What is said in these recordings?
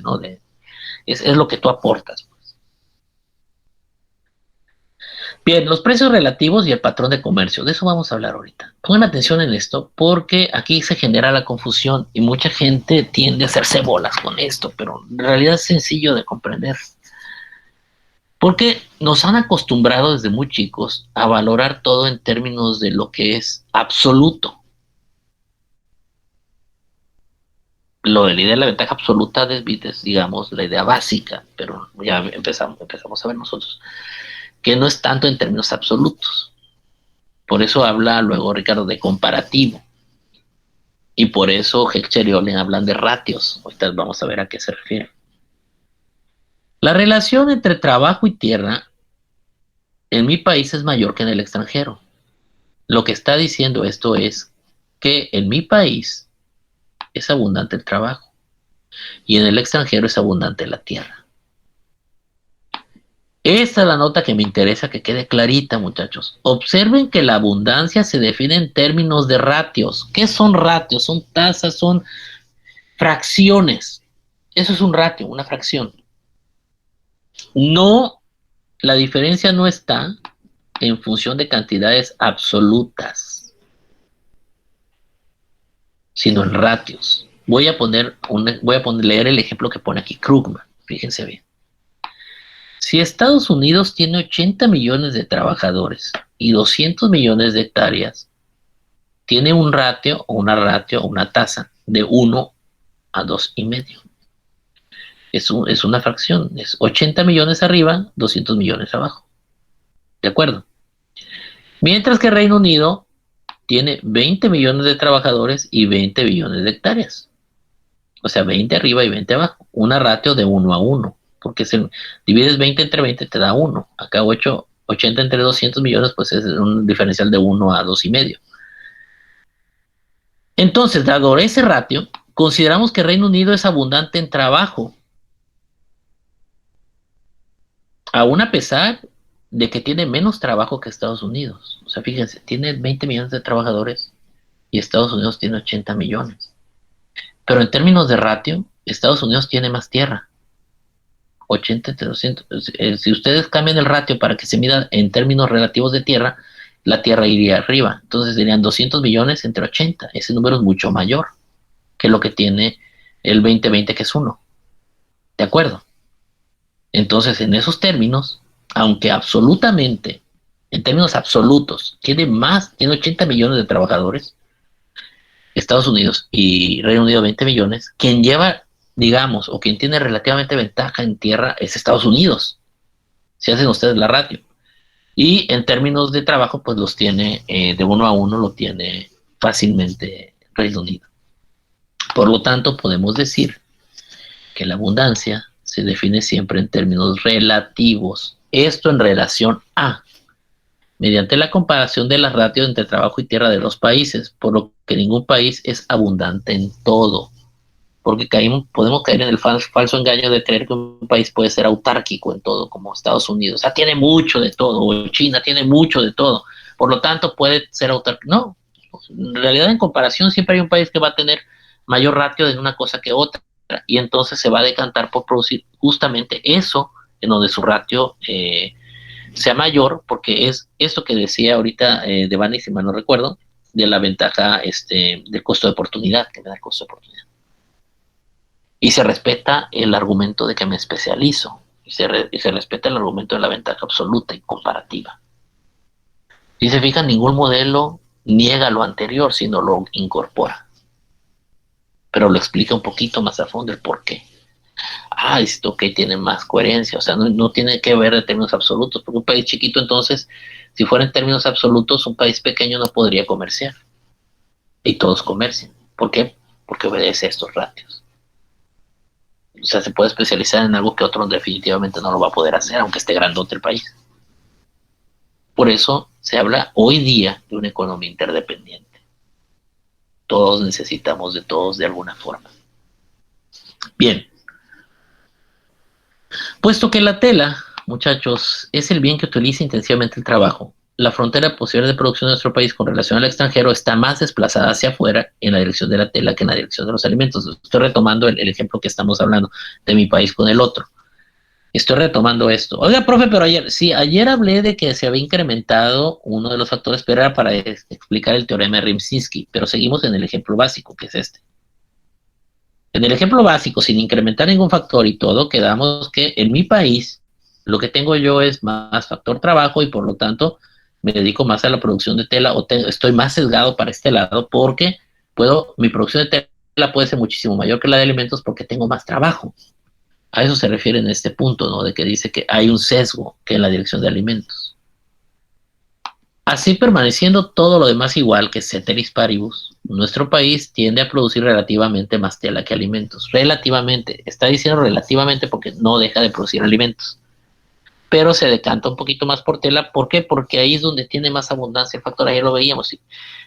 ¿no? Es lo que tú aportas. Bien, los precios relativos y el patrón de comercio, de eso vamos a hablar ahorita. Pongan atención en esto porque aquí se genera la confusión y mucha gente tiende a hacerse bolas con esto, pero en realidad es sencillo de comprender. Porque nos han acostumbrado desde muy chicos a valorar todo en términos de lo que es absoluto. Lo de la idea de la ventaja absoluta es, digamos, la idea básica, pero ya empezamos a ver nosotros que no es tanto en términos absolutos. Por eso habla luego Ricardo de comparativo. Y por eso Heckscher y Olin hablan de ratios. Ahorita vamos a ver a qué se refiere. La relación entre trabajo y tierra en mi país es mayor que en el extranjero. Lo que está diciendo esto es que en mi país es abundante el trabajo y en el extranjero es abundante la tierra. Esta es la nota que me interesa que quede clarita, muchachos. Observen que la abundancia se define en términos de ratios. ¿Qué son ratios? Son tasas, son fracciones. Eso es un ratio, una fracción. No, la diferencia no está en función de cantidades absolutas, sino en ratios. Voy a leer el ejemplo que pone aquí Krugman. Fíjense bien. Si Estados Unidos tiene 80 millones de trabajadores y 200 millones de hectáreas, tiene un ratio o una tasa de 1 a 2,5. Es una fracción, es 80 millones arriba, 200 millones abajo. ¿De acuerdo? Mientras que Reino Unido tiene 20 millones de trabajadores y 20 millones de hectáreas. O sea, 20 arriba y 20 abajo. Una ratio de 1 a 1. Porque si divides 20 entre 20 te da 1. Acá 80 entre 200 millones, pues es un diferencial de 1 a 2,5. Entonces, dado ese ratio, consideramos que Reino Unido es abundante en trabajo, aún a pesar de que tiene menos trabajo que Estados Unidos. O sea, fíjense, tiene 20 millones de trabajadores y Estados Unidos tiene 80 millones. Pero en términos de ratio, Estados Unidos tiene más tierra. 80 entre 200. Si ustedes cambian el ratio para que se mida en términos relativos de tierra, la tierra iría arriba. Entonces serían 200 millones entre 80. Ese número es mucho mayor que lo que tiene el 2020, que es 1. ¿De acuerdo? Entonces, en esos términos, aunque absolutamente, en términos absolutos, tiene 80 millones de trabajadores, Estados Unidos y Reino Unido 20 millones, quien lleva, digamos, o quien tiene relativamente ventaja en tierra es Estados Unidos, si hacen ustedes la ratio. Y en términos de trabajo, pues los tiene de 1 a 1, lo tiene fácilmente Reino Unido. Por lo tanto, podemos decir que la abundancia se define siempre en términos relativos. Esto en relación a, mediante la comparación de las ratios entre trabajo y tierra de los países, por lo que ningún país es abundante en todo. Porque podemos caer en el falso engaño de creer que un país puede ser autárquico en todo, como Estados Unidos. O sea, tiene mucho de todo, o China tiene mucho de todo. Por lo tanto, puede ser autárquico. No, en realidad en comparación siempre hay un país que va a tener mayor ratio de una cosa que otra. Y entonces se va a decantar por producir justamente eso en donde su ratio sea mayor, porque es esto que decía ahorita Devani, si mal no recuerdo, de la ventaja del costo de oportunidad, que me da el costo de oportunidad. Y se respeta el argumento de que me especializo, y se respeta el argumento de la ventaja absoluta y comparativa. Si se fijan, ningún modelo niega lo anterior, sino lo incorpora. Pero lo explica un poquito más a fondo el por qué. Esto que tiene más coherencia, o sea, no tiene que ver en términos absolutos, porque un país chiquito, entonces, si fuera en términos absolutos, un país pequeño no podría comerciar, y todos comercian. ¿Por qué? Porque obedece a estos ratios. O sea, se puede especializar en algo que otro definitivamente no lo va a poder hacer, aunque esté grandote el país. Por eso se habla hoy día de una economía interdependiente. Todos necesitamos de todos de alguna forma. Bien, puesto que la tela, muchachos, es el bien que utiliza intensivamente el trabajo, la frontera posterior de producción de nuestro país con relación al extranjero está más desplazada hacia afuera en la dirección de la tela que en la dirección de los alimentos. Estoy retomando el ejemplo que estamos hablando de mi país con el otro. Estoy retomando esto. Oiga, profe, pero ayer hablé de que se había incrementado uno de los factores, pero era para explicar el teorema de Rimsky, pero seguimos en el ejemplo básico, que es este. En el ejemplo básico, sin incrementar ningún factor y todo, quedamos que en mi país lo que tengo yo es más factor trabajo y por lo tanto me dedico más a la producción de tela o estoy más sesgado para este lado porque mi producción de tela puede ser muchísimo mayor que la de alimentos porque tengo más trabajo. A eso se refiere en este punto, ¿no? De que dice que hay un sesgo que en la dirección de alimentos. Así permaneciendo todo lo demás igual que ceteris paribus, nuestro país tiende a producir relativamente más tela que alimentos. Relativamente, está diciendo relativamente porque no deja de producir alimentos, pero se decanta un poquito más por tela. ¿Por qué? Porque ahí es donde tiene más abundancia el factor, ayer lo veíamos.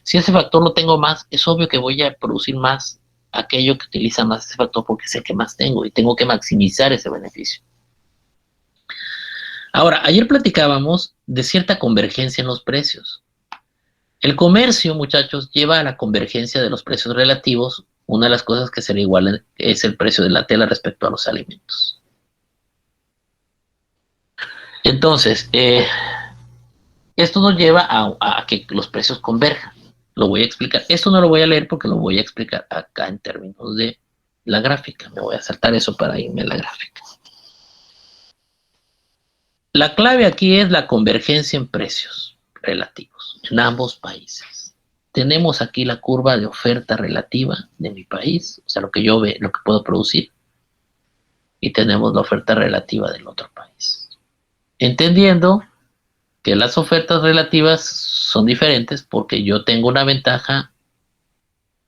Si ese factor lo tengo más, es obvio que voy a producir más aquello que utiliza más ese factor porque sé que más tengo y tengo que maximizar ese beneficio. Ahora, ayer platicábamos de cierta convergencia en los precios. El comercio, muchachos, lleva a la convergencia de los precios relativos. Una de las cosas que será igual es el precio de la tela respecto a los alimentos. Entonces, esto nos lleva a que los precios converjan. Lo voy a explicar. Esto no lo voy a leer porque lo voy a explicar acá en términos de la gráfica. Me voy a saltar eso para irme a la gráfica. La clave aquí es la convergencia en precios relativos en ambos países. Tenemos aquí la curva de oferta relativa de mi país, o sea, lo que yo veo, lo que puedo producir, y tenemos la oferta relativa del otro país. Entendiendo que las ofertas relativas son diferentes porque yo tengo una ventaja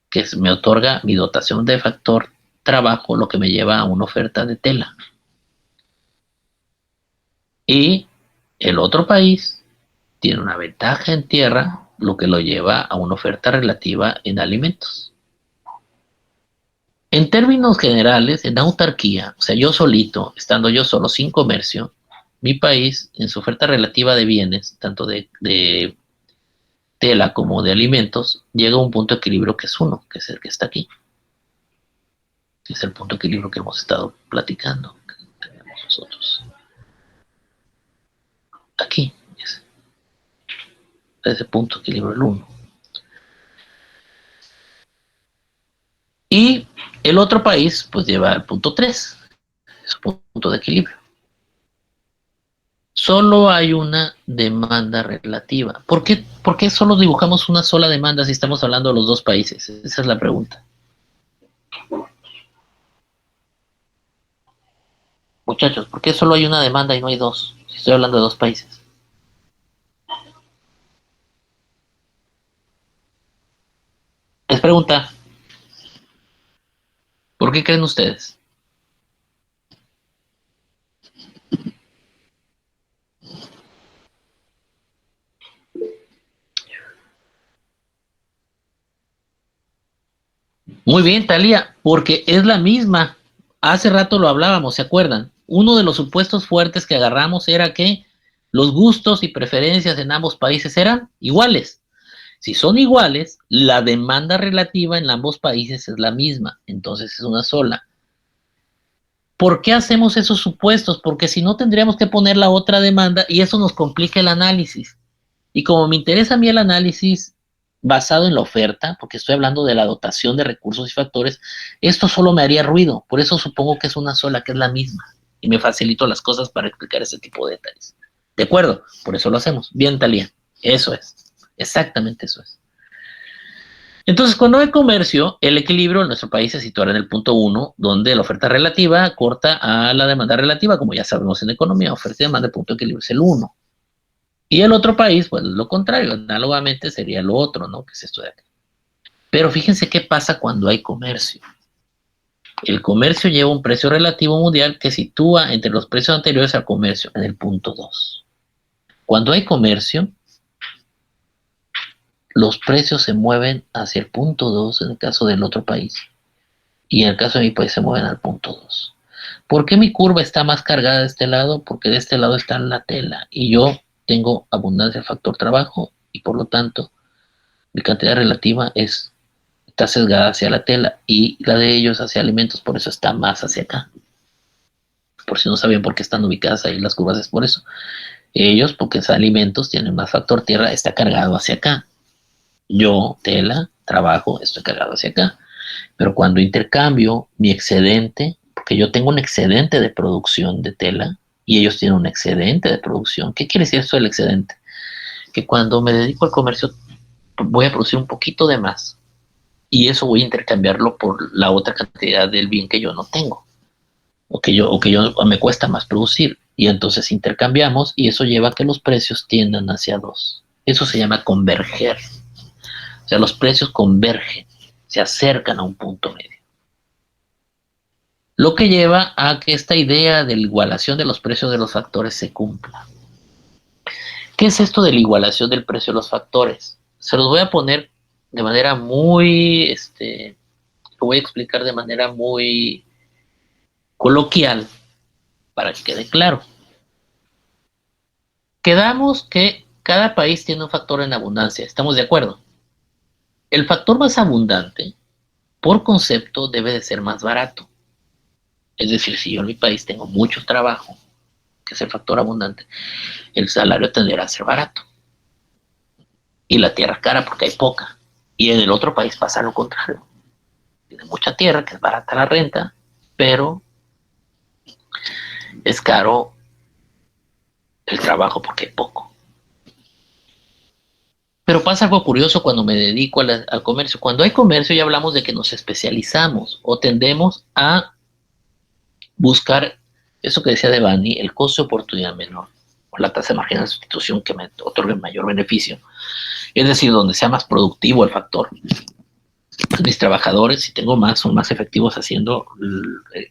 que me otorga mi dotación de factor trabajo, lo que me lleva a una oferta de tela. Y el otro país tiene una ventaja en tierra, lo que lo lleva a una oferta relativa en alimentos. En términos generales, en autarquía, o sea, yo solito, estando yo solo sin comercio, mi país, en su oferta relativa de bienes, tanto de tela como de alimentos, llega a un punto de equilibrio que es 1, que es el que está aquí. Que es el punto de equilibrio que hemos estado platicando, que tenemos nosotros. Aquí, ese punto de equilibrio, el 1. Y el otro país, pues lleva al punto 3, es un punto de equilibrio. Solo hay una demanda relativa. ¿Por qué solo dibujamos una sola demanda si estamos hablando de los dos países? Esa es la pregunta. Muchachos, ¿por qué solo hay una demanda y no hay dos? Si estoy hablando de dos países. Es pregunta. ¿Por qué creen ustedes? Muy bien, Talía, porque es la misma. Hace rato lo hablábamos, ¿se acuerdan? Uno de los supuestos fuertes que agarramos era que los gustos y preferencias en ambos países eran iguales. Si son iguales, la demanda relativa en ambos países es la misma, entonces es una sola. ¿Por qué hacemos esos supuestos? Porque si no tendríamos que poner la otra demanda y eso nos complica el análisis. Y como me interesa a mí el análisis basado en la oferta, porque estoy hablando de la dotación de recursos y factores, esto solo me haría ruido. Por eso supongo que es una sola, que es la misma. Y me facilito las cosas para explicar ese tipo de detalles. ¿De acuerdo? Por eso lo hacemos. Bien, Talía. Eso es. Exactamente eso es. Entonces, cuando hay comercio, el equilibrio en nuestro país se situará en el punto 1, donde la oferta relativa corta a la demanda relativa, como ya sabemos en economía, oferta y demanda, el punto de equilibrio es el 1. Y el otro país, pues lo contrario, análogamente sería lo otro, ¿no? Que es esto de acá. Pero fíjense qué pasa cuando hay comercio. El comercio lleva un precio relativo mundial que sitúa entre los precios anteriores al comercio en el punto 2. Cuando hay comercio, los precios se mueven hacia el punto 2 en el caso del otro país. Y en el caso de mi país se mueven al punto 2. ¿Por qué mi curva está más cargada de este lado? Porque de este lado está la tela. Y yo tengo abundancia del factor trabajo y por lo tanto mi cantidad relativa está sesgada hacia la tela y la de ellos hacia alimentos, por eso está más hacia acá. Por si no sabían por qué están ubicadas ahí las curvas, es por eso. Ellos, porque son alimentos, tienen más factor tierra, está cargado hacia acá. Yo, tela, trabajo, estoy cargado hacia acá. Pero cuando intercambio mi excedente, porque yo tengo un excedente de producción de tela y ellos tienen un excedente de producción. ¿Qué quiere decir esto del excedente? Que cuando me dedico al comercio voy a producir un poquito de más y eso voy a intercambiarlo por la otra cantidad del bien que yo no tengo o que yo me cuesta más producir y entonces intercambiamos y eso lleva a que los precios tiendan hacia dos. Eso se llama converger. O sea, los precios convergen, se acercan a un punto medio. Lo que lleva a que esta idea de la igualación de los precios de los factores se cumpla. ¿Qué es esto de la igualación del precio de los factores? Se los voy a poner de manera muy, lo voy a explicar de manera muy coloquial para que quede claro. Quedamos que cada país tiene un factor en abundancia, ¿estamos de acuerdo? El factor más abundante, por concepto, debe de ser más barato. Es decir, si yo en mi país tengo mucho trabajo, que es el factor abundante, el salario tenderá a ser barato. Y la tierra cara porque hay poca. Y en el otro país pasa lo contrario. Tiene mucha tierra, que es barata la renta, pero es caro el trabajo porque hay poco. Pero pasa algo curioso cuando me dedico al comercio. Cuando hay comercio ya hablamos de que nos especializamos o tendemos a buscar eso que decía Devani, el costo de oportunidad menor o la tasa de marginal de sustitución que me otorgue mayor beneficio. Es decir, donde sea más productivo el factor. Mis trabajadores, si tengo más, son más efectivos haciendo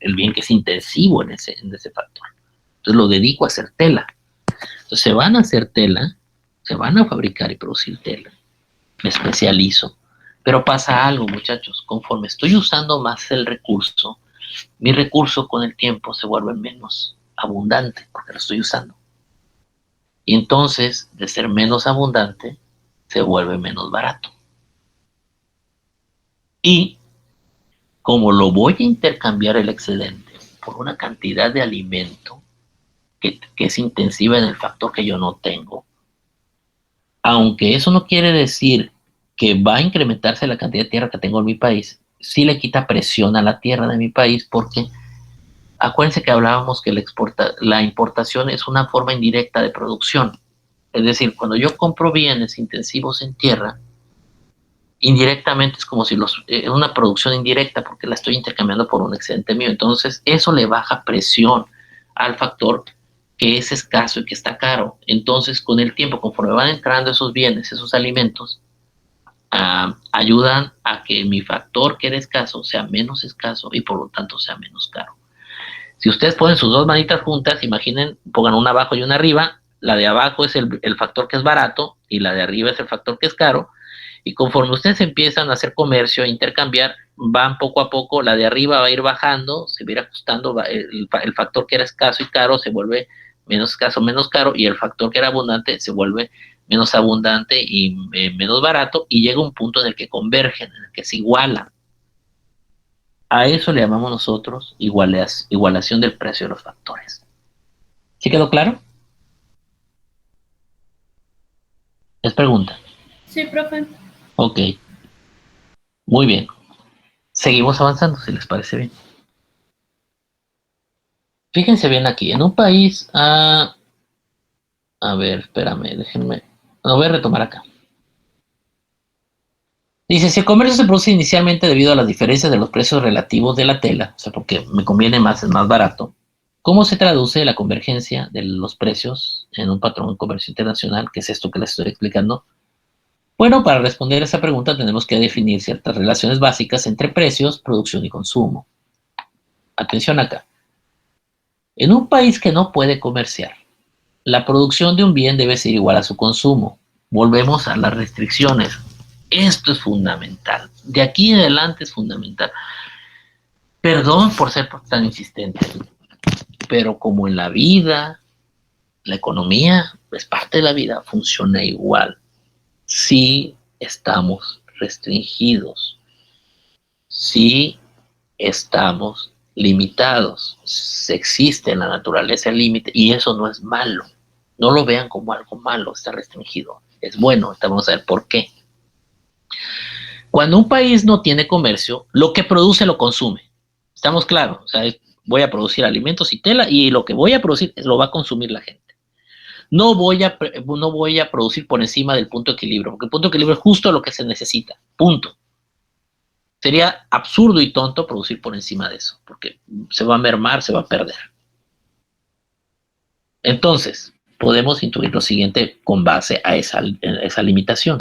el bien que es intensivo en ese factor. Entonces lo dedico a hacer tela. Entonces se van a hacer tela, se van a fabricar y producir tela. Me especializo. Pero pasa algo, muchachos, conforme estoy usando más el recurso, mi recurso con el tiempo se vuelve menos abundante porque lo estoy usando. Y entonces, de ser menos abundante, se vuelve menos barato. Y como lo voy a intercambiar el excedente por una cantidad de alimento que es intensiva en el factor que yo no tengo, aunque eso no quiere decir que va a incrementarse la cantidad de tierra que tengo en mi país, sí le quita presión a la tierra de mi país porque acuérdense que hablábamos que la importación es una forma indirecta de producción. Es decir, cuando yo compro bienes intensivos en tierra, indirectamente es como si es una producción indirecta porque la estoy intercambiando por un excedente mío. Entonces, eso le baja presión al factor que es escaso y que está caro. Entonces, con el tiempo, conforme van entrando esos bienes, esos alimentos, ayudan a que mi factor que era escaso sea menos escaso y por lo tanto sea menos caro. Si ustedes ponen sus dos manitas juntas, imaginen, pongan una abajo y una arriba, la de abajo es el factor que es barato y la de arriba es el factor que es caro, y conforme ustedes empiezan a hacer comercio, a intercambiar, van poco a poco, la de arriba va a ir bajando, se va a ir ajustando, el factor que era escaso y caro se vuelve menos escaso, menos caro, y el factor que era abundante se vuelve menos abundante y menos barato, y llega un punto en el que convergen, en el que se igualan. A eso le llamamos nosotros igualación del precio de los factores. ¿Sí quedó claro? Es pregunta. Sí, profe. Ok, muy bien. Seguimos avanzando, si les parece bien. Fíjense bien aquí, en un país, a ver, espérame, déjenme, lo voy a retomar acá. Dice, si el comercio se produce inicialmente debido a las diferencias de los precios relativos de la tela, o sea, porque me conviene más, es más barato, ¿cómo se traduce la convergencia de los precios en un patrón de comercio internacional? ¿Qué es esto que les estoy explicando? Bueno, para responder a esa pregunta tenemos que definir ciertas relaciones básicas entre precios, producción y consumo. Atención acá. En un país que no puede comerciar, la producción de un bien debe ser igual a su consumo. Volvemos a las restricciones. Esto es fundamental. De aquí en adelante es fundamental. Perdón por ser tan insistente, pero como en la vida, la economía, es parte de la vida, funciona igual. Si estamos restringidos, si estamos limitados, existe en la naturaleza el límite y eso no es malo. No lo vean como algo malo, está restringido. Es bueno, vamos a ver por qué. Cuando un país no tiene comercio, lo que produce lo consume. Estamos claros, o sea, voy a producir alimentos y tela y lo que voy a producir lo va a consumir la gente. No voy a producir por encima del punto de equilibrio, porque el punto de equilibrio es justo lo que se necesita, punto. Sería absurdo y tonto producir por encima de eso, porque se va a mermar, se va a perder. Entonces, podemos intuir lo siguiente con base a esa limitación.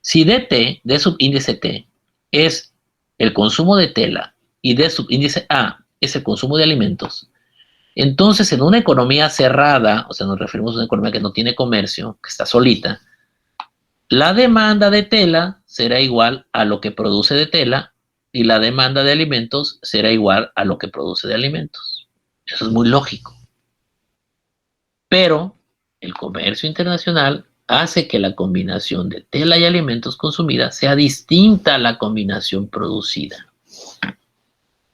Si DT, D subíndice T, es el consumo de tela y D subíndice A es el consumo de alimentos, entonces en una economía cerrada, o sea, nos referimos a una economía que no tiene comercio, que está solita, la demanda de tela será igual a lo que produce de tela y la demanda de alimentos será igual a lo que produce de alimentos. Eso es muy lógico. Pero el comercio internacional hace que la combinación de tela y alimentos consumida sea distinta a la combinación producida.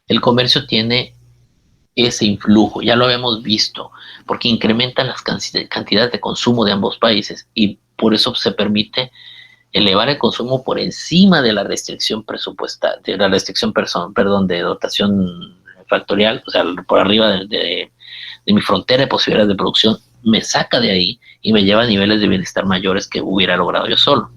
El comercio tiene ese influjo, ya lo habíamos visto, porque incrementan las cantidades de consumo de ambos países y por eso se permite elevar el consumo por encima de la restricción presupuestal, de la restricción de dotación factorial, o sea, por arriba de mi frontera de posibilidades de producción, me saca de ahí y me lleva a niveles de bienestar mayores que hubiera logrado yo solo.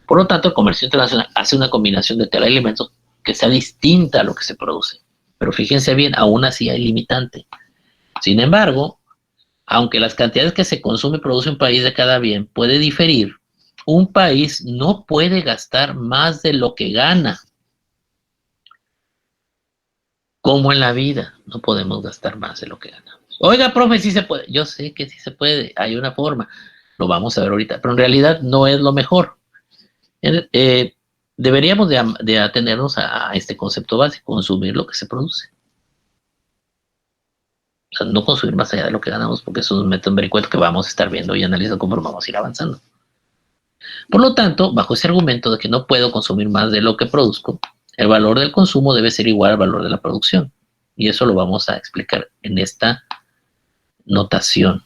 Por lo tanto, el comercio internacional hace una combinación de tela y alimentos que sea distinta a lo que se produce. Pero fíjense bien, aún así hay limitante. Sin embargo, aunque las cantidades que se consume y produce un país de cada bien puede diferir, un país no puede gastar más de lo que gana. Como en la vida, no podemos gastar más de lo que ganamos. Oiga, profe, sí se puede. Yo sé que sí se puede, hay una forma. Lo vamos a ver ahorita, pero en realidad no es lo mejor. Deberíamos de atenernos a este concepto básico, consumir lo que se produce. O sea, no consumir más allá de lo que ganamos, porque eso nos mete en vericueto que vamos a estar viendo y analizando cómo vamos a ir avanzando. Por lo tanto, bajo ese argumento de que no puedo consumir más de lo que produzco, el valor del consumo debe ser igual al valor de la producción. Y eso lo vamos a explicar en esta notación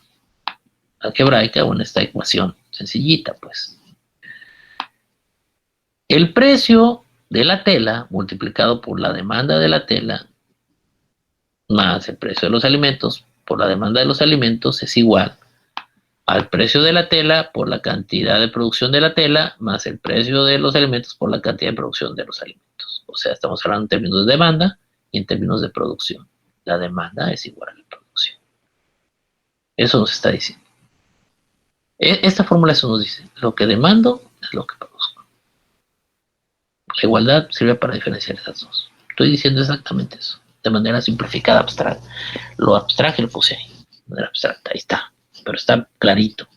algebraica o en esta ecuación sencillita, pues. El precio de la tela multiplicado por la demanda de la tela más el precio de los alimentos por la demanda de los alimentos es igual al precio de la tela por la cantidad de producción de la tela más el precio de los alimentos por la cantidad de producción de los alimentos. O sea, estamos hablando en términos de demanda y en términos de producción. La demanda es igual a la producción. Eso nos está diciendo. Esta fórmula eso nos dice, lo que demando es lo que produzco. La igualdad sirve para diferenciar esas dos. Estoy diciendo exactamente eso, de manera simplificada, abstracta. Lo abstraje lo puse ahí, de manera abstracta, ahí está. Pero está clarito.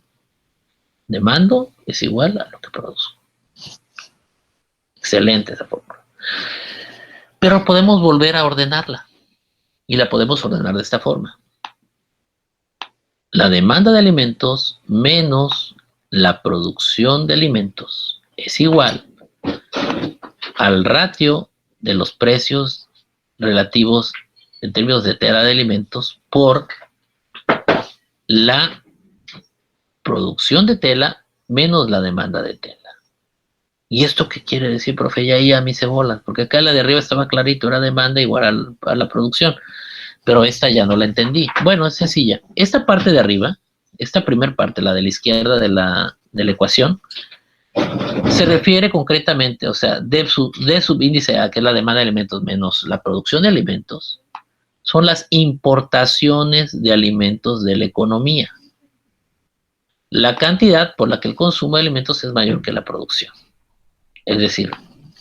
Demando es igual a lo que produzco. Excelente esa fórmula. Pero podemos volver a ordenarla. Y la podemos ordenar de esta forma. La demanda de alimentos menos la producción de alimentos es igual al ratio de los precios relativos en términos de tela de alimentos por la producción de tela menos la demanda de tela. ¿Y esto qué quiere decir, profe? Ya ahí a mí se bolan, porque acá la de arriba estaba clarito, era demanda igual a la producción, pero esta ya no la entendí. Bueno, es sencilla. Esta parte de arriba, esta primera parte, la de la izquierda de la ecuación, se refiere concretamente, o sea, D subíndice A, que es la demanda de alimentos menos la producción de alimentos, son las importaciones de alimentos de la economía. La cantidad por la que el consumo de alimentos es mayor que la producción. Es decir,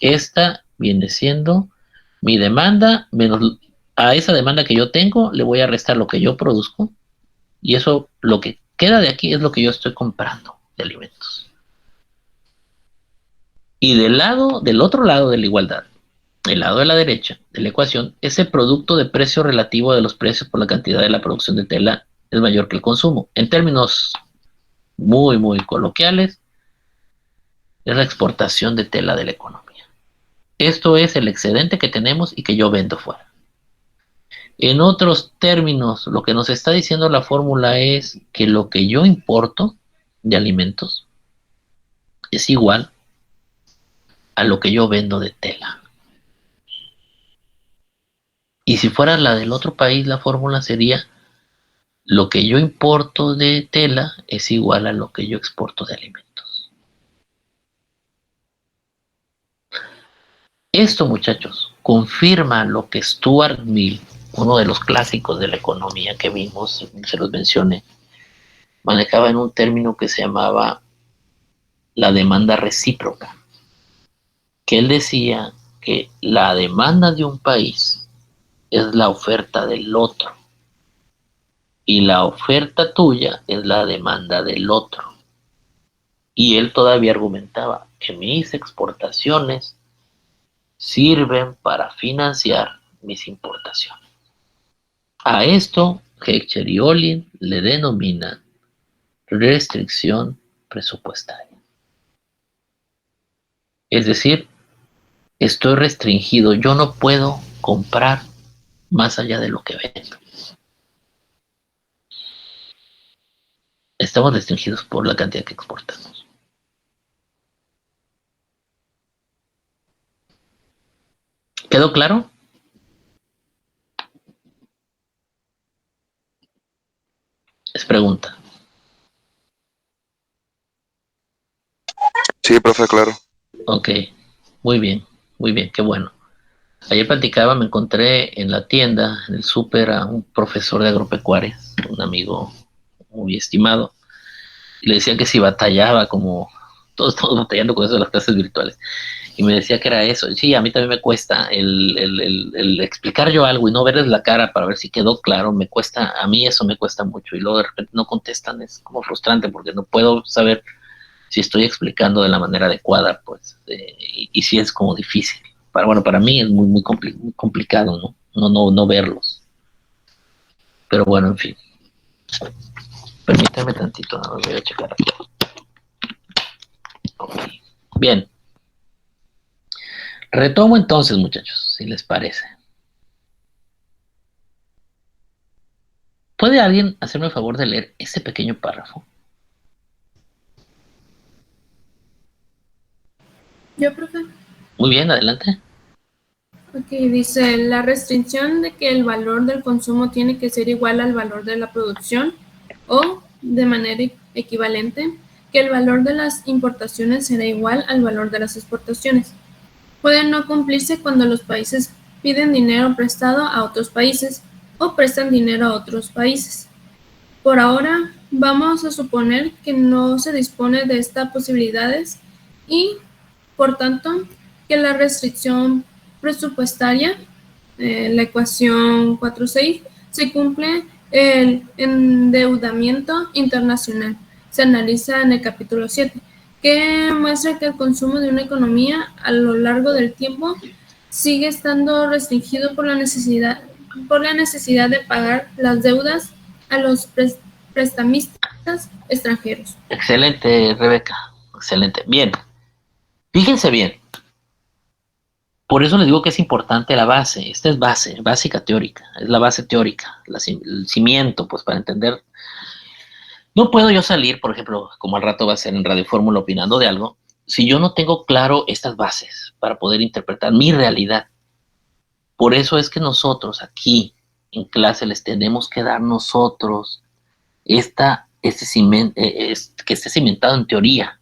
esta viene siendo mi demanda, menos a esa demanda que yo tengo, le voy a restar lo que yo produzco, y eso, lo que queda de aquí es lo que yo estoy comprando de alimentos. Y del otro lado de la igualdad, el lado de la derecha de la ecuación, ese producto de precio relativo de los precios por la cantidad de la producción de tela es mayor que el consumo. En términos muy, muy coloquiales, es la exportación de tela de la economía. Esto es el excedente que tenemos y que yo vendo fuera. En otros términos, lo que nos está diciendo la fórmula es que lo que yo importo de alimentos es igual a lo que yo vendo de tela. Y si fuera la del otro país, la fórmula sería lo que yo importo de tela es igual a lo que yo exporto de alimentos. Esto, muchachos, confirma lo que Stuart Mill, uno de los clásicos de la economía que vimos, se los mencioné, manejaba en un término que se llamaba la demanda recíproca, que él decía que la demanda de un país es la oferta del otro y la oferta tuya es la demanda del otro. Y él todavía argumentaba que mis exportaciones sirven para financiar mis importaciones. A esto Heckscher y Olin le denominan restricción presupuestaria. Es decir, estoy restringido, yo no puedo comprar más allá de lo que vendo. Estamos restringidos por la cantidad que exportamos. ¿Quedó claro? Es pregunta. Sí, profe, claro. Ok, muy bien, qué bueno. Ayer platicaba, me encontré en la tienda, en el súper, a un profesor de agropecuarias, un amigo muy estimado, y le decía que si batallaba, como todos estamos batallando con eso de las clases virtuales, y me decía que era eso. Y sí, a mí también me cuesta el explicar yo algo y no verles la cara para ver si quedó claro, me cuesta, a mí eso me cuesta mucho, y luego de repente no contestan, es como frustrante porque no puedo saber si estoy explicando de la manera adecuada, pues, y si es como difícil. Bueno, para mí es muy muy complicado, ¿no? No verlos. Pero bueno, en fin. Permítame tantito, no voy a checar. Okay. Bien. Retomo entonces, muchachos, si les parece. ¿Puede alguien hacerme el favor de leer ese pequeño párrafo? Yo, profe. Muy bien, adelante. Aquí dice la restricción de que el valor del consumo tiene que ser igual al valor de la producción o, de manera equivalente, que el valor de las importaciones será igual al valor de las exportaciones. Puede no cumplirse cuando los países piden dinero prestado a otros países o prestan dinero a otros países. Por ahora, vamos a suponer que no se dispone de estas posibilidades y, por tanto, que la restricción presupuestaria, la ecuación 4.6, se cumple el endeudamiento internacional. Se analiza en el capítulo 7, que muestra que el consumo de una economía a lo largo del tiempo sigue estando restringido por la necesidad de pagar las deudas a los prestamistas extranjeros. Excelente, Rebeca. Excelente. Bien. Fíjense bien. Por eso les digo que es importante la base. Esta es base, básica teórica. Es la base teórica, el cimiento, pues para entender. No puedo yo salir, por ejemplo, como al rato va a ser en Radio Fórmula opinando de algo, si yo no tengo claro estas bases para poder interpretar mi realidad. Por eso es que nosotros aquí en clase les tenemos que dar nosotros que esté cimentado en teoría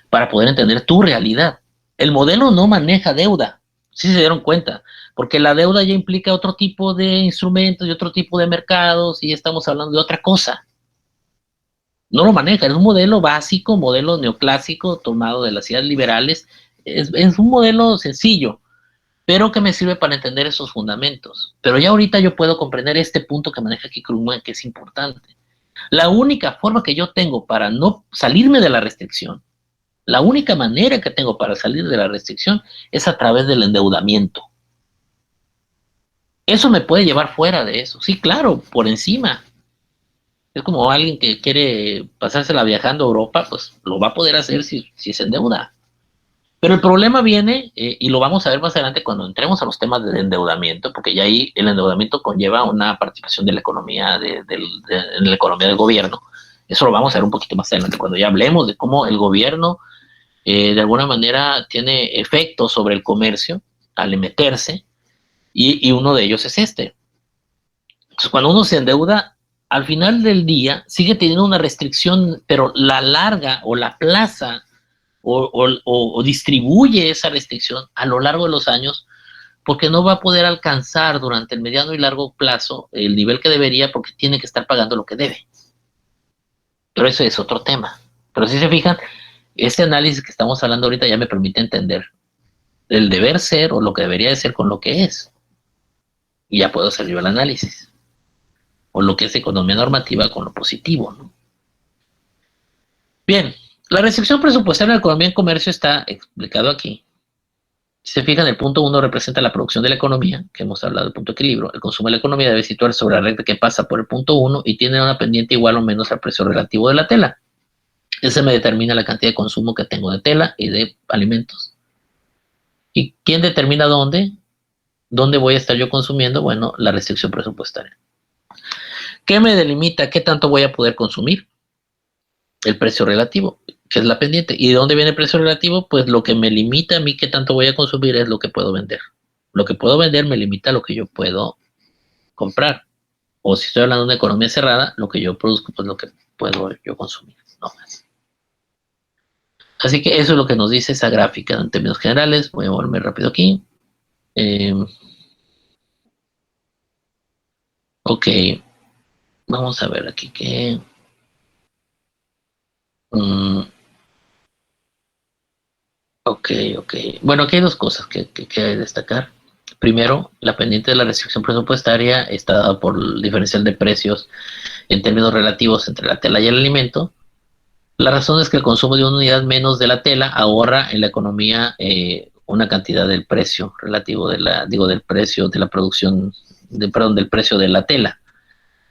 para poder entender tu realidad. El modelo no maneja deuda, si se dieron cuenta, porque la deuda ya implica otro tipo de instrumentos y otro tipo de mercados y estamos hablando de otra cosa. No lo maneja, es un modelo básico, modelo neoclásico tomado de las ideas liberales, es un modelo sencillo, pero que me sirve para entender esos fundamentos. Pero ya ahorita yo puedo comprender este punto que maneja aquí Krugman, que es importante. La única forma que yo tengo para no salirme de la restricción, la única manera que tengo para salir de la restricción es a través del endeudamiento. Eso me puede llevar fuera de eso. Sí, claro, por encima. Es como alguien que quiere pasársela viajando a Europa, pues lo va a poder hacer si se endeuda. Pero el problema viene, y lo vamos a ver más adelante cuando entremos a los temas del endeudamiento, porque ya ahí el endeudamiento conlleva una participación de la economía, en la economía del gobierno. Eso lo vamos a ver un poquito más adelante, cuando ya hablemos de cómo el gobierno de alguna manera tiene efectos sobre el comercio al meterse, y uno de ellos es este. Entonces, cuando uno se endeuda, al final del día sigue teniendo una restricción, pero la larga o la plaza o distribuye esa restricción a lo largo de los años, porque no va a poder alcanzar durante el mediano y largo plazo el nivel que debería, porque tiene que estar pagando lo que debe. Pero eso es otro tema. Pero si se fijan, este análisis que estamos hablando ahorita ya me permite entender el deber ser o lo que debería de ser con lo que es. Y ya puedo hacer yo el análisis. O lo que es economía normativa con lo positivo, ¿no? Bien, la restricción presupuestaria en la economía y comercio está explicado aquí. Si se fijan, el punto 1 representa la producción de la economía, que hemos hablado del punto de equilibrio. El consumo de la economía debe situarse sobre la recta que pasa por el punto 1 y tiene una pendiente igual o menos al precio relativo de la tela. Ese me determina la cantidad de consumo que tengo de tela y de alimentos. ¿Y quién determina dónde? ¿Dónde voy a estar yo consumiendo? Bueno, la restricción presupuestaria. ¿Qué me delimita qué tanto voy a poder consumir? El precio relativo, que es la pendiente. ¿Y de dónde viene el precio relativo? Pues lo que me limita a mí qué tanto voy a consumir es lo que puedo vender. Lo que puedo vender me limita a lo que yo puedo comprar. O si estoy hablando de una economía cerrada, lo que yo produzco, pues lo que puedo yo consumir, no más. Así que eso es lo que nos dice esa gráfica en términos generales. Voy a volver rápido aquí. Eh, ok, vamos a ver aquí que... Ok, ok. Bueno, aquí hay dos cosas que hay que destacar. Primero, la pendiente de la restricción presupuestaria está dada por el diferencial de precios en términos relativos entre la tela y el alimento. La razón es que el consumo de una unidad menos de la tela ahorra en la economía una cantidad del precio relativo del precio de la producción, perdón, del precio de la tela.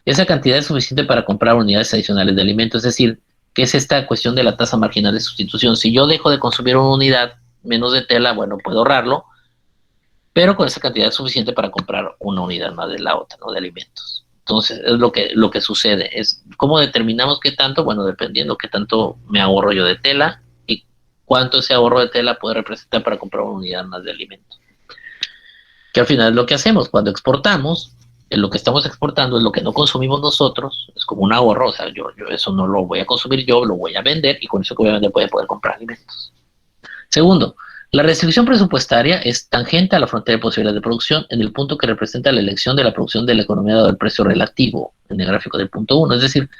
Esa cantidad es suficiente para comprar unidades adicionales de alimentos, es decir, que es esta cuestión de la tasa marginal de sustitución. Si yo dejo de consumir una unidad menos de tela, bueno, puedo ahorrarlo, pero con esa cantidad es suficiente para comprar una unidad más de la otra, ¿no? De alimentos. Entonces, es lo que sucede. Es ¿cómo determinamos qué tanto? Bueno, dependiendo qué tanto me ahorro yo de tela y cuánto ese ahorro de tela puede representar para comprar una unidad más de alimentos. Que al final es lo que hacemos. Cuando exportamos, lo que estamos exportando es lo que no consumimos nosotros, es como un ahorro, o sea, yo eso no lo voy a consumir yo, lo voy a vender y con eso que voy a vender voy a poder comprar alimentos. Segundo, la restricción presupuestaria es tangente a la frontera de posibilidades de producción en el punto que representa la elección de la producción de la economía dado el precio relativo en el gráfico del punto 1. Es decir,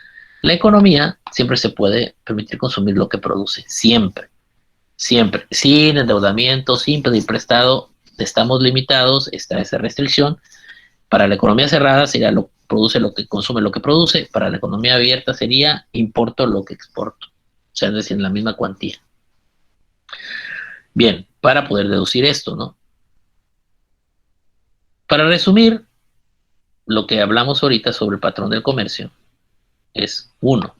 la economía siempre se puede permitir consumir lo que produce, siempre, siempre, sin endeudamiento, sin pedir prestado, estamos limitados, está esa restricción. Para la economía cerrada sería lo produce lo que consume lo que produce, para la economía abierta sería importo lo que exporto, o sea, es decir, en la misma cuantía. Bien, para poder deducir esto, ¿no? Para resumir, lo que hablamos ahorita sobre el patrón del comercio es uno.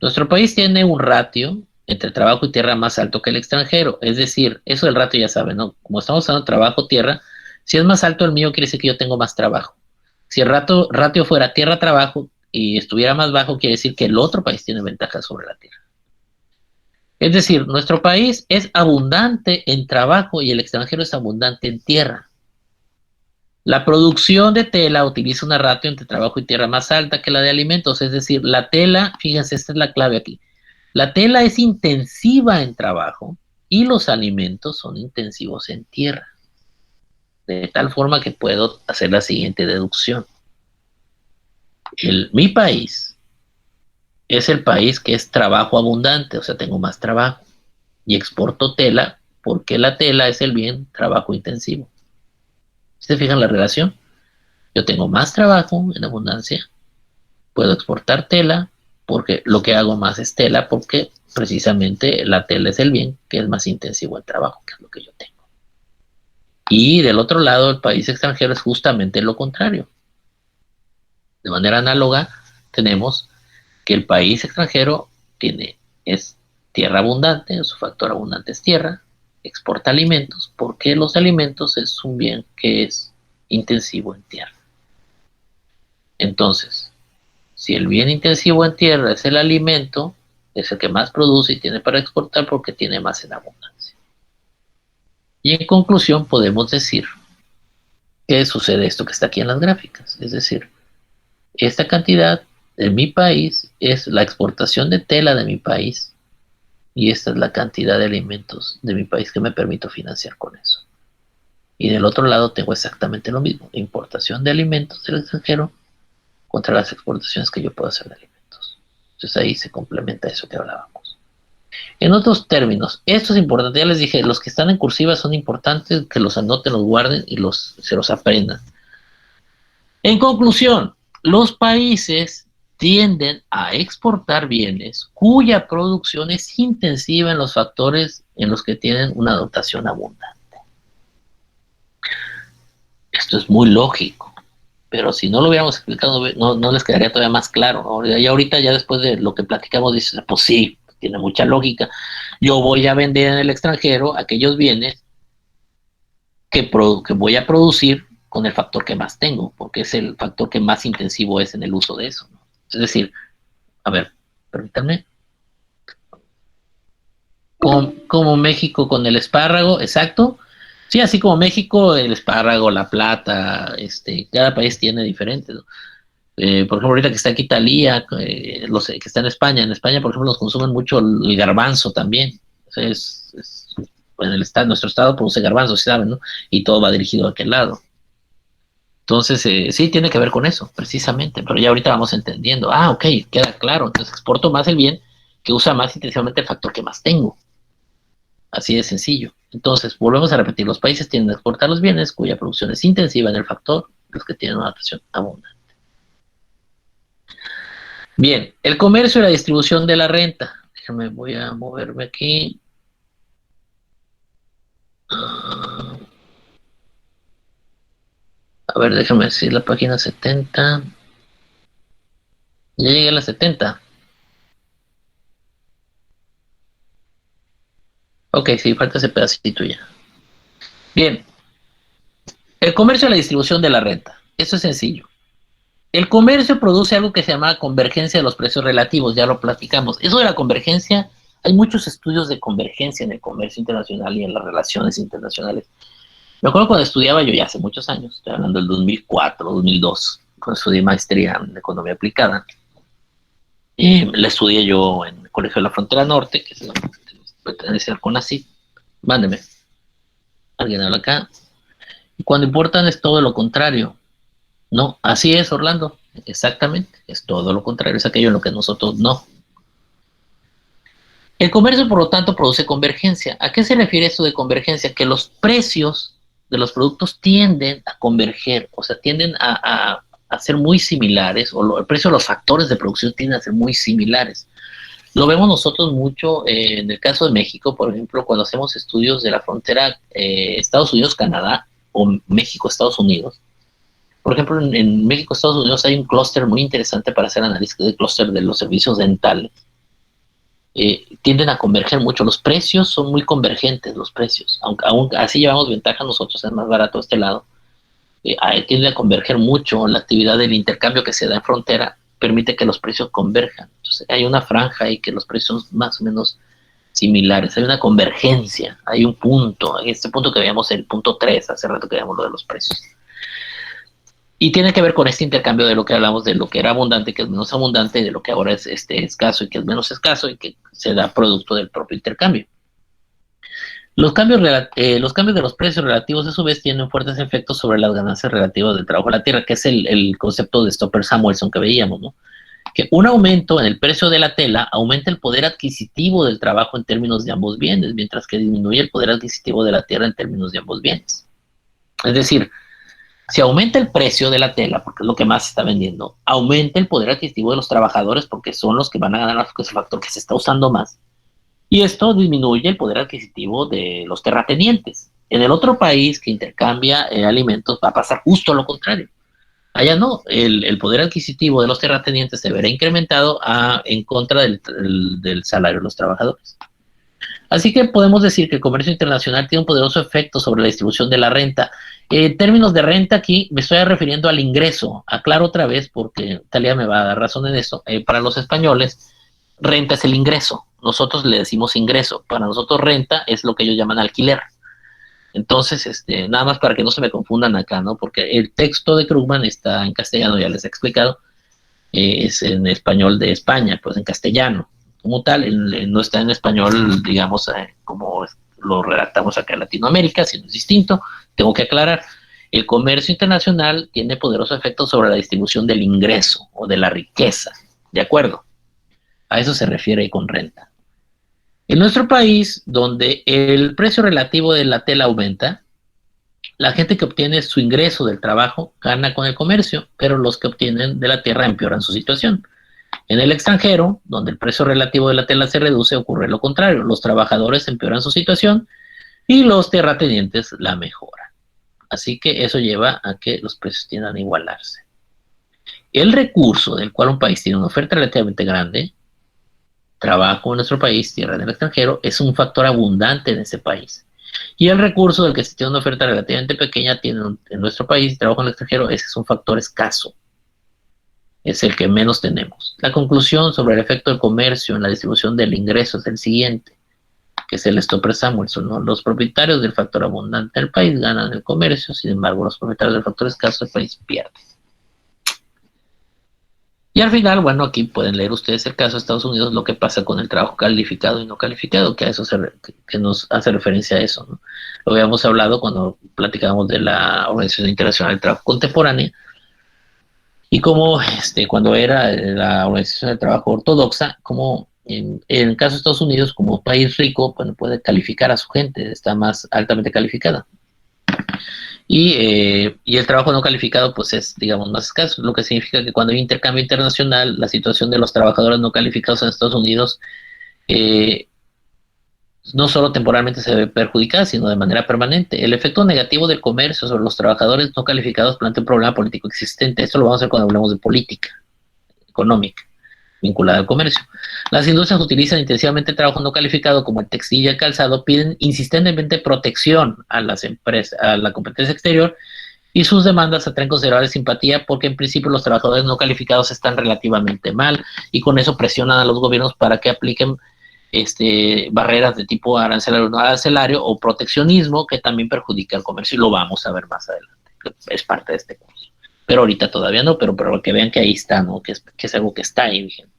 Nuestro país tiene un ratio entre trabajo y tierra más alto que el extranjero, es decir, eso del ratio ya saben, ¿no? Como estamos hablando de trabajo-tierra, si es más alto el mío, quiere decir que yo tengo más trabajo. Si el ratio fuera tierra-trabajo y estuviera más bajo, quiere decir que el otro país tiene ventaja sobre la tierra. Es decir, nuestro país es abundante en trabajo y el extranjero es abundante en tierra. La producción de tela utiliza una ratio entre trabajo y tierra más alta que la de alimentos, es decir, la tela, fíjense, esta es la clave aquí, la tela es intensiva en trabajo y los alimentos son intensivos en tierra, de tal forma que puedo hacer la siguiente deducción. Mi país es el país que es trabajo abundante, o sea, tengo más trabajo y exporto tela porque la tela es el bien trabajo intensivo. ¿Se fijan la relación? Yo tengo más trabajo en abundancia, puedo exportar tela porque lo que hago más es tela porque precisamente la tela es el bien que es más intensivo en trabajo, que es lo que yo tengo. Y del otro lado, el país extranjero es justamente lo contrario. De manera análoga, tenemos que el país extranjero es tierra abundante, su factor abundante es tierra, exporta alimentos, porque los alimentos es un bien que es intensivo en tierra. Entonces, si el bien intensivo en tierra es el alimento, es el que más produce y tiene para exportar porque tiene más en abundancia. Y en conclusión podemos decir que sucede esto que está aquí en las gráficas, es decir, esta cantidad en mi país es la exportación de tela de mi país y esta es la cantidad de alimentos de mi país que me permito financiar con eso. Y del otro lado tengo exactamente lo mismo, importación de alimentos del extranjero contra las exportaciones que yo puedo hacer de alimentos. Entonces ahí se complementa eso que hablábamos. En otros términos, esto es importante, ya les dije, los que están en cursiva son importantes, que los anoten, los guarden y se los aprendan. En conclusión, los países tienden a exportar bienes cuya producción es intensiva en los factores en los que tienen una dotación abundante. Esto es muy lógico, pero si no lo hubiéramos explicado, no les quedaría todavía más claro, ¿no? Y ahorita, ya después de lo que platicamos, dices, pues sí, tiene mucha lógica. Yo voy a vender en el extranjero aquellos bienes que voy a producir con el factor que más tengo, porque es el factor que más intensivo es en el uso de eso, ¿no? Es decir, a ver, permítanme, como México con el espárrago, exacto. Sí, así como México, el espárrago, la plata, cada país tiene diferentes, ¿no? Por ejemplo, ahorita que está aquí Italia, los que está en España, por ejemplo, nos consumen mucho el garbanzo también. O sea, en nuestro estado produce garbanzo, ¿sí saben, no? Y todo va dirigido a aquel lado. Entonces, sí, tiene que ver con eso, precisamente, pero ya ahorita vamos entendiendo. Ah, ok, queda claro. Entonces, exporto más el bien que usa más intensivamente el factor que más tengo. Así de sencillo. Entonces, volvemos a repetir, los países tienden a exportar los bienes cuya producción es intensiva en el factor, los que tienen una adaptación abundante. Bien, el comercio y la distribución de la renta. Déjame, voy a moverme aquí. A ver, déjame decir la página 70. Ya llegué a la 70. Ok, sí, falta ese pedacito ya. Bien, el comercio y la distribución de la renta. Eso es sencillo. El comercio produce algo que se llama convergencia de los precios relativos, ya lo platicamos. Eso de la convergencia, hay muchos estudios de convergencia en el comercio internacional y en las relaciones internacionales. Me acuerdo cuando estudiaba yo ya hace muchos años, estoy hablando del 2004, 2002, cuando estudié maestría en economía aplicada. Y la estudié yo en el Colegio de la Frontera Norte, que es la pertenece al CONACYT. Mándeme. Alguien habla acá. Y cuando importan es todo lo contrario. No, así es, Orlando. Exactamente. Es todo lo contrario. Es aquello en lo que nosotros no. El comercio, por lo tanto, produce convergencia. ¿A qué se refiere esto de convergencia? Que los precios de los productos tienden a converger, o sea, tienden a ser muy similares, o el precio de los factores de producción tienden a ser muy similares. Lo vemos nosotros mucho en el caso de México, por ejemplo, cuando hacemos estudios de la frontera Estados Unidos-Canadá o México-Estados Unidos. Por ejemplo, en México-Estados Unidos hay un clúster muy interesante para hacer análisis del clúster de los servicios dentales. Tienden a converger mucho. Los precios son muy convergentes, los precios. Aunque así llevamos ventaja nosotros, es más barato este lado. Tiende a converger mucho. La actividad del intercambio que se da en frontera permite que los precios converjan. Entonces, hay una franja ahí que los precios son más o menos similares. Hay una convergencia, hay un punto. En este punto que veíamos, el punto 3, hace rato que veíamos lo de los precios. Y tiene que ver con este intercambio de lo que hablamos, de lo que era abundante, que es menos abundante, y de lo que ahora es escaso y que es menos escaso, y que se da producto del propio intercambio. Los cambios de los precios relativos, a su vez, tienen fuertes efectos sobre las ganancias relativas del trabajo a la tierra, que es el concepto de Stopper-Samuelson que veíamos, ¿no? Que un aumento en el precio de la tela aumenta el poder adquisitivo del trabajo en términos de ambos bienes, mientras que disminuye el poder adquisitivo de la tierra en términos de ambos bienes. Es decir, si aumenta el precio de la tela, porque es lo que más se está vendiendo, aumenta el poder adquisitivo de los trabajadores porque son los que van a ganar más, porque es el factor que se está usando más. Y esto disminuye el poder adquisitivo de los terratenientes. En el otro país que intercambia alimentos va a pasar justo lo contrario. Allá no, el poder adquisitivo de los terratenientes se verá incrementado en contra del salario de los trabajadores. Así que podemos decir que el comercio internacional tiene un poderoso efecto sobre la distribución de la renta. En términos de renta aquí me estoy refiriendo al ingreso. Aclaro otra vez porque Talia me va a dar razón en eso. Para los españoles, renta es el ingreso. Nosotros le decimos ingreso. Para nosotros renta es lo que ellos llaman alquiler. Entonces, nada más para que no se me confundan acá, ¿no? Porque el texto de Krugman está en castellano, ya les he explicado, es en español de España, pues en castellano. Como tal, no está en español, digamos, como lo redactamos acá en Latinoamérica, sino es distinto. Tengo que aclarar, el comercio internacional tiene poderoso efecto sobre la distribución del ingreso o de la riqueza, ¿de acuerdo? A eso se refiere con renta. En nuestro país, donde el precio relativo de la tela aumenta, la gente que obtiene su ingreso del trabajo gana con el comercio, pero los que obtienen de la tierra empeoran su situación. En el extranjero, donde el precio relativo de la tela se reduce, ocurre lo contrario. Los trabajadores empeoran su situación y los terratenientes la mejoran. Así que eso lleva a que los precios tiendan a igualarse. El recurso del cual un país tiene una oferta relativamente grande, trabajo en nuestro país, tierra en el extranjero, es un factor abundante en ese país. Y el recurso del que se tiene una oferta relativamente pequeña tiene en nuestro país, trabajo en el extranjero, ese es un factor escaso. Es el que menos tenemos. La conclusión sobre el efecto del comercio en la distribución del ingreso es el siguiente, que es el Stopper Samuelson, ¿no? Los propietarios del factor abundante del país ganan el comercio, sin embargo, los propietarios del factor escaso del país pierden. Y al final, bueno, aquí pueden leer ustedes el caso de Estados Unidos, lo que pasa con el trabajo calificado y no calificado, que a eso que nos hace referencia a eso, ¿no? Lo habíamos hablado cuando platicábamos de la Organización Internacional del Trabajo Contemporánea, y como cuando era la Organización del Trabajo Ortodoxa, como en el caso de Estados Unidos, como país rico, bueno, puede calificar a su gente, está más altamente calificada. Y el trabajo no calificado, pues es, digamos, más escaso, lo que significa que cuando hay intercambio internacional, la situación de los trabajadores no calificados en Estados Unidos eh, no solo temporalmente se ve perjudicada, sino de manera permanente. El efecto negativo del comercio sobre los trabajadores no calificados plantea un problema político existente. Esto lo vamos a ver cuando hablemos de política económica vinculada al comercio. Las industrias utilizan intensivamente el trabajo no calificado como el textil y el calzado, piden insistentemente protección a las empresas, a la competencia exterior, y sus demandas atraen considerable simpatía porque en principio los trabajadores no calificados están relativamente mal y con eso presionan a los gobiernos para que apliquen barreras de tipo arancelario, no arancelario o proteccionismo que también perjudica el comercio y lo vamos a ver más adelante. Es parte de este curso. Pero ahorita todavía no, pero que vean que ahí está, ¿no? Que es algo que está ahí vigente.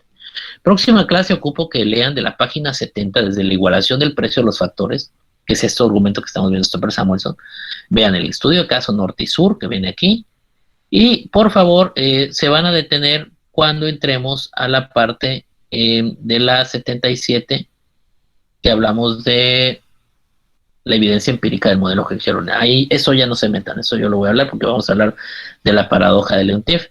Próxima clase ocupo que lean de la página 70 desde la igualación del precio de los factores, que es este argumento que estamos viendo Stopper Samuelson. Vean el estudio de caso norte y sur que viene aquí. Y por favor, se van a detener cuando entremos a la parte de la 77, que hablamos de la evidencia empírica del modelo Hegel. Ahí eso ya no se metan, eso yo lo voy a hablar porque vamos a hablar de la paradoja de Leontief.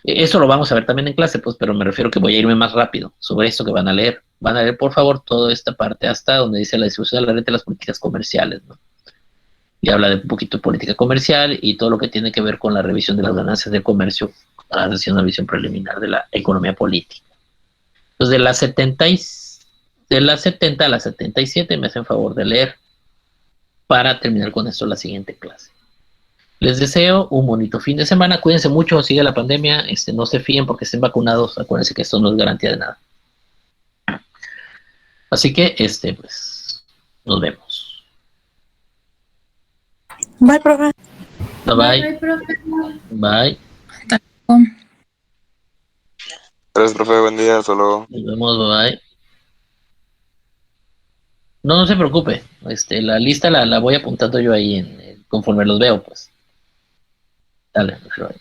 Eso lo vamos a ver también en clase, pues, pero me refiero que voy a irme más rápido sobre esto que van a leer. Van a leer, por favor, toda esta parte hasta donde dice la distribución de la renta y las políticas comerciales, ¿no? Y habla de un poquito de política comercial y todo lo que tiene que ver con la revisión de las ganancias del comercio, haciendo una visión preliminar de la economía política. Entonces, de las 70 a las 77 me hacen favor de leer para terminar con esto la siguiente clase. Les deseo un bonito fin de semana. Cuídense mucho, sigue la pandemia, no se fíen porque estén vacunados. Acuérdense que esto no es garantía de nada. Así que, pues, nos vemos. Bye, profe. Bye, bye. Bye. Gracias, profe. Buen día. Hasta luego. Nos vemos, bye, bye. No, no se preocupe. La lista la voy apuntando yo ahí conforme los veo, pues. Dale, bye.